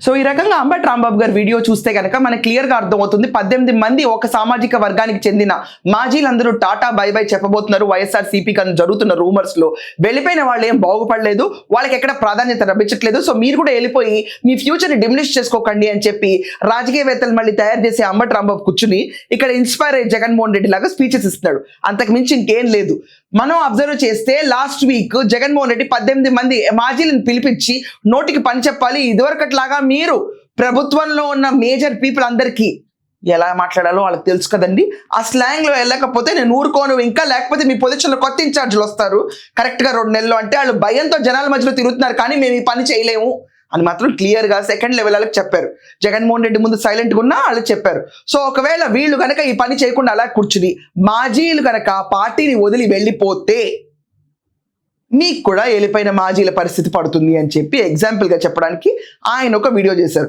So ఈ రకంగా అంబటి రాంబాబు గారి వీడియో చూస్తే కనుక మనకి క్లియర్గా అర్థమవుతుంది. 18 మంది ఒక సామాజిక వర్గానికి చెందిన మాజీలందరూ టాటా బై బై చెప్పబోతున్నారు వైఎస్ఆర్సీపీ కన్నా జరుగుతున్న రూమర్స్ లో. వెళ్ళిపోయిన వాళ్ళు ఏం బాగుపడలేదు, వాళ్ళకి ఎక్కడ ప్రాధాన్యత లభించట్లేదు. సో మీరు కూడా వెళ్ళిపోయి మీ ఫ్యూచర్ ని డిమినిష్ చేసుకోకండి అని చెప్పి రాజకీయవేత్తలు మళ్ళీ తయారు చేసే అంబటి రాంబాబు కూర్చుని ఇక్కడ ఇన్స్పైర్ అయ్యి జగన్మోహన్ రెడ్డి లాగా స్పీచెస్ ఇస్తున్నాడు. అంతకు మించి ఇంకేం లేదు. మనం అబ్జర్వ్ చేస్తే లాస్ట్ వీక్ జగన్మోహన్ రెడ్డి 18 మంది మాజీలను పిలిపించి నోటికి పని చెప్పాలి, ఇదివరకట్లాగా మీరు ప్రభుత్వంలో ఉన్న మేజర్ పీపుల్ అందరికీ ఎలా మాట్లాడాలో వాళ్ళకి తెలుసు కదండి. ఆ స్లాంగ్ లో వెళ్ళకపోతే నేను ఊరుకోను, ఇంకా లేకపోతే మీ పొజిషన్లో కొత్త ఇన్ఛార్జ్లు వస్తారు కరెక్ట్గా 2 నెలలు అంటే వాళ్ళు భయంతో జనాల మధ్యలో తిరుగుతున్నారు, కానీ మేము ఈ పని చేయలేము అని మాత్రం క్లియర్గా సెకండ్ లెవెల్ వాళ్ళకి చెప్పారు. జగన్మోహన్ రెడ్డి ముందు సైలెంట్గా ఉన్నా వాళ్ళకి చెప్పారు. సో ఒకవేళ వీళ్ళు కనుక ఈ పని చేయకుండా అలా కూర్చుని మాజీలు కనుక పార్టీని వదిలి వెళ్ళిపోతే మీకు కూడా వెళ్ళిపోయిన మాజీల పరిస్థితి పడుతుంది అని చెప్పి ఎగ్జాంపుల్గా చెప్పడానికి ఆయన ఒక వీడియో చేశారు.